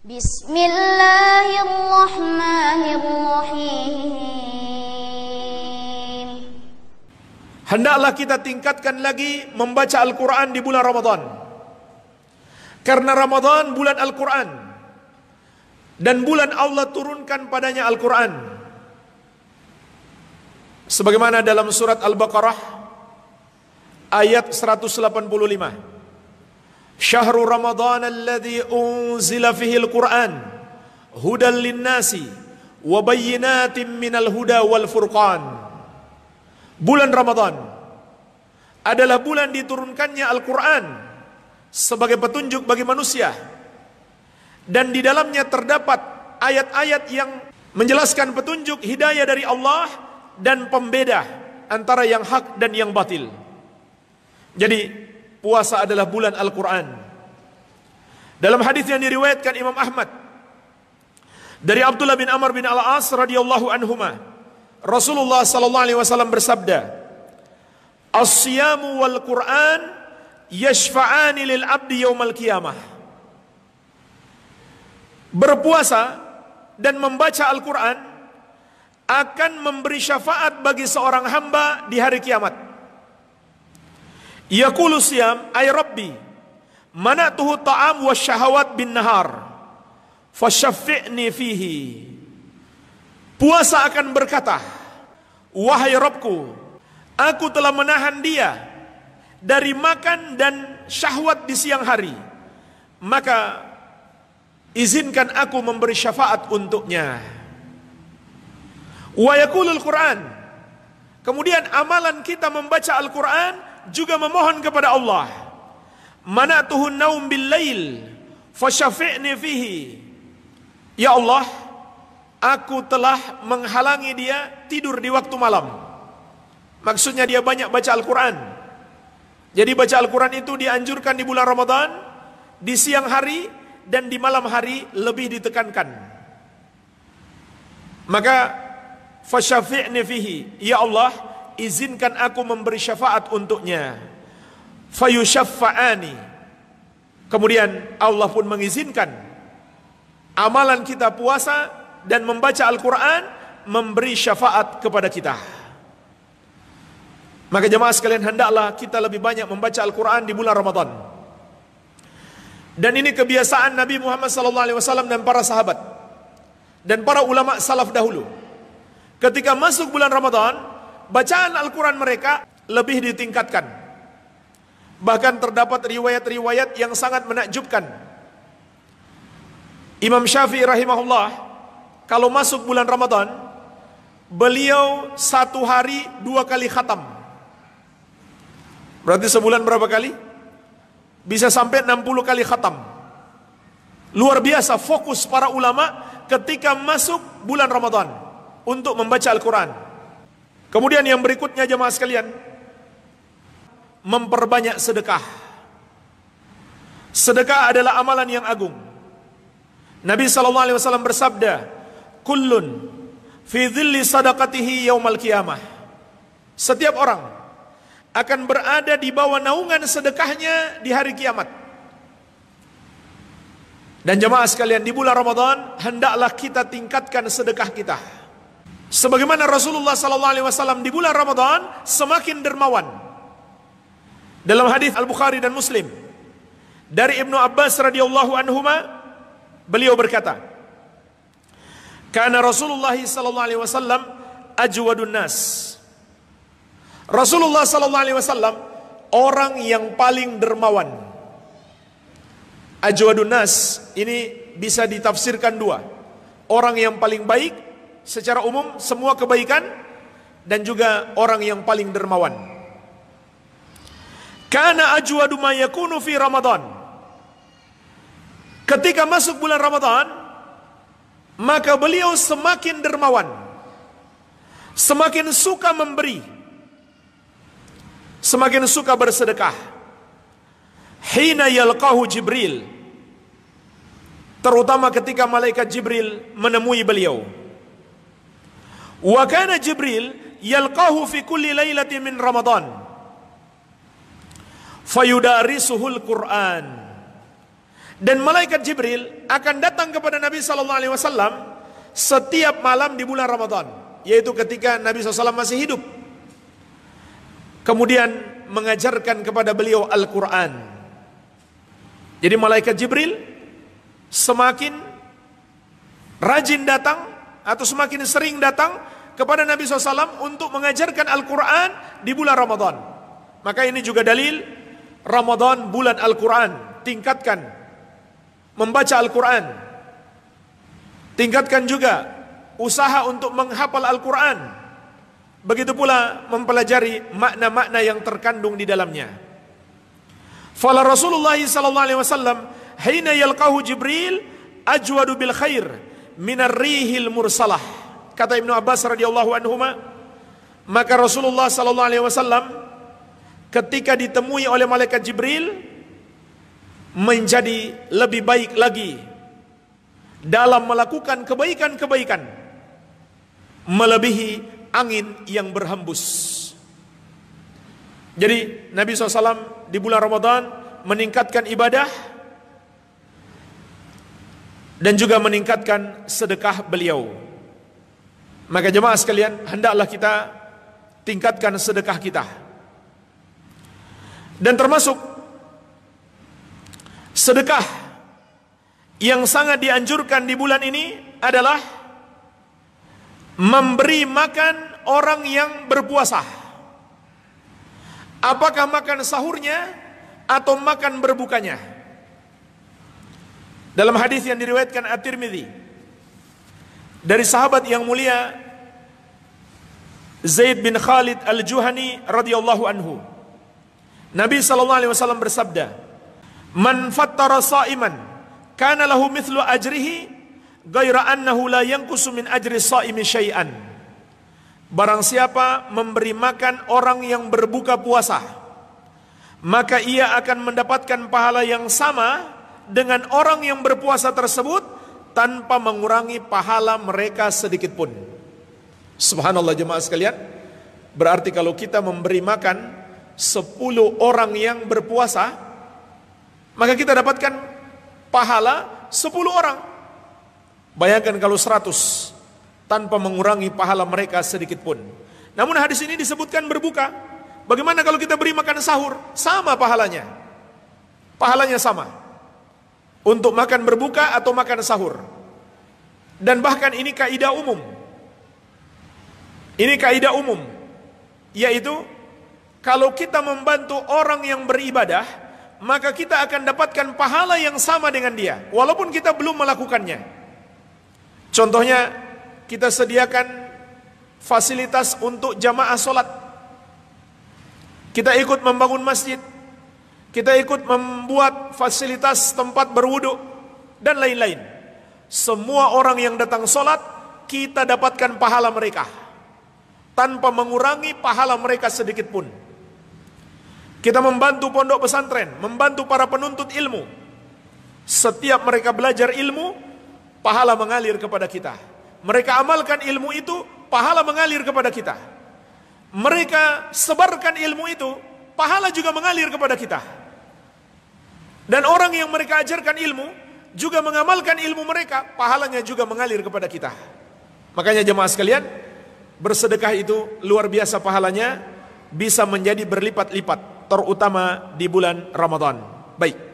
Bismillahirrahmanirrahim. Hendaklah kita tingkatkan lagi membaca Al-Quran di bulan Ramadan. Karena Ramadan bulan Al-Quran, dan bulan Allah turunkan padanya Al-Quran. Sebagaimana dalam surat Al-Baqarah ayat 185. Syahrul Ramadan alladzi unzila fihi Al-Quran hudan linnasi wa bayyinatin minal huda wal furqan. Bulan Ramadan adalah bulan diturunkannya Al-Quran sebagai petunjuk bagi manusia, dan di dalamnya terdapat ayat-ayat yang menjelaskan petunjuk hidayah dari Allah dan pembeda antara yang hak dan yang batil. Jadi puasa adalah bulan Al-Quran. Dalam hadis yang diriwayatkan Imam Ahmad dari Abdullah bin Amr bin Al-As radhiyallahu anhuma, Rasulullah sallallahu alaihi wasallam bersabda, "As-siyamu wal Qur'an yashfa'ani lil 'abdi yaumal qiyamah." Berpuasa dan membaca Al-Quran akan memberi syafaat bagi seorang hamba di hari kiamat. Yaqulu siyam ay rabbi manatuhu ta'am wa syahawat bin nahar fasyaffi'ni fihi. Puasa akan berkata, wahai Rabbku, aku telah menahan dia dari makan dan syahwat di siang hari, maka izinkan aku memberi syafaat untuknya. Wa yaqulul Quran. Kemudian amalan kita membaca Al-Quran juga memohon kepada Allah, manatuhun naum bil lail fasyafi'ni fihi. Ya Allah, aku telah menghalangi dia tidur di waktu malam. Maksudnya dia banyak baca Al-Quran. Jadi baca Al-Quran itu dianjurkan di bulan Ramadan, di siang hari dan di malam hari lebih ditekankan. Maka fasyafi'ni fihi, ya Allah, izinkan aku memberi syafaat untuknya. Fayusyaffa'ani. Kemudian Allah pun mengizinkan amalan kita puasa dan membaca Al-Quran memberi syafaat kepada kita. Maka jemaah sekalian, hendaklah kita lebih banyak membaca Al-Quran di bulan Ramadan. Dan ini kebiasaan Nabi Muhammad SAW dan para sahabat dan para ulama salaf dahulu. Ketika masuk bulan Ramadan, bacaan Al-Quran mereka lebih ditingkatkan. Bahkan terdapat riwayat-riwayat yang sangat menakjubkan. Imam Syafi'i rahimahullah, kalau masuk bulan Ramadan, beliau satu hari 2 kali khatam. Berarti sebulan berapa kali? Bisa sampai 60 kali khatam. Luar biasa fokus para ulama ketika masuk bulan Ramadan untuk membaca Al-Quran. Kemudian yang berikutnya jemaah sekalian, memperbanyak sedekah. Sedekah adalah amalan yang agung. Nabi SAW bersabda, kullun fi dhilli sadaqatihi yaumal qiyamah. Setiap orang akan berada di bawah naungan sedekahnya di hari kiamat. Dan jemaah sekalian, di bulan Ramadan hendaklah kita tingkatkan sedekah kita. Sebagaimana Rasulullah SAW di bulan Ramadan semakin dermawan. Dalam hadis Al-Bukhari dan Muslim dari Ibnu Abbas radhiyallahu anhuma, beliau berkata, "Kana Rasulullah SAW ajwadun nas." Rasulullah SAW orang yang paling dermawan. Ajwadun nas ini bisa ditafsirkan dua. Orang yang paling baik secara umum, semua kebaikan, dan juga orang yang paling dermawan. Kana ajwadu ma yakunu fi Ramadan. Ketika masuk bulan Ramadan, maka beliau semakin dermawan, semakin suka memberi, semakin suka bersedekah. Hina yalqahu Jibril, terutama ketika malaikat Jibril menemui beliau. Wa kana Jibril yalqahu fi kulli lailatin min Ramadan fayudarisuhul Quran Dan malaikat Jibril akan datang kepada Nabi sallallahu alaihi wasallam setiap malam di bulan Ramadan, yaitu ketika Nabi SAW masih hidup. Kemudian mengajarkan kepada beliau Al-Quran. Jadi malaikat Jibril semakin rajin datang atau semakin sering datang kepada Nabi SAW untuk mengajarkan Al-Quran di bulan Ramadan. Maka ini juga dalil Ramadan bulan Al-Quran. Tingkatkan membaca Al-Quran. Tingkatkan juga usaha untuk menghafal Al-Quran. Begitu pula mempelajari makna-makna yang terkandung di dalamnya. Fala Rasulullah sallallahu alaihi wasallam hina yalqahu Jibril ajwadu bil khair minar rihil mursalah. Kata Ibnu Abbas radhiyallahu anhuma, maka Rasulullah sallallahu alaihi wasallam ketika ditemui oleh malaikat Jibril menjadi lebih baik lagi dalam melakukan kebaikan-kebaikan melebihi angin yang berhembus. Jadi Nabi SAW di bulan Ramadan meningkatkan ibadah dan juga meningkatkan sedekah beliau. Maka jemaah sekalian, hendaklah kita tingkatkan sedekah kita. Dan termasuk sedekah yang sangat dianjurkan di bulan ini adalah memberi makan orang yang berpuasa. Apakah makan sahurnya atau makan berbukanya? Dalam hadis yang diriwayatkan At-Tirmidzi dari sahabat yang mulia Zaid bin Khalid Al-Juhani radhiyallahu anhu, Nabi sallallahu alaihi wasallam bersabda, "Man fattara sha'iman kana lahu mithlu ajrihi ghaira annahu la yanqusu min ajri shaimi syai'an." Barang siapa memberi makan orang yang berbuka puasa, maka ia akan mendapatkan pahala yang sama dengan orang yang berpuasa tersebut tanpa mengurangi pahala mereka sedikit pun. Subhanallah jemaah sekalian. Berarti kalau kita memberi makan 10 orang yang berpuasa, maka kita dapatkan pahala 10 orang. Bayangkan kalau 100 tanpa mengurangi pahala mereka sedikit pun. Namun hadis ini disebutkan berbuka. Bagaimana kalau kita beri makan sahur? Sama pahalanya. Pahalanya sama. Untuk makan berbuka atau makan sahur. Dan bahkan ini kaidah umum. Ini kaidah umum. Yaitu kalau kita membantu orang yang beribadah, maka kita akan dapatkan pahala yang sama dengan dia, walaupun kita belum melakukannya. Contohnya, kita sediakan fasilitas untuk jamaah sholat. Kita ikut membangun masjid. Kita ikut membuat fasilitas tempat berwudu dan lain-lain. Semua orang yang datang sholat, kita dapatkan pahala mereka tanpa mengurangi pahala mereka sedikit pun. Kita membantu pondok pesantren, membantu para penuntut ilmu. Setiap mereka belajar ilmu, pahala mengalir kepada kita. Mereka amalkan ilmu itu, pahala mengalir kepada kita. Mereka sebarkan ilmu itu, pahala juga mengalir kepada kita. Dan orang yang mereka ajarkan ilmu juga mengamalkan ilmu mereka, pahalanya juga mengalir kepada kita. Makanya jemaah sekalian, bersedekah itu luar biasa pahalanya, bisa menjadi berlipat-lipat, terutama di bulan Ramadan. Baik.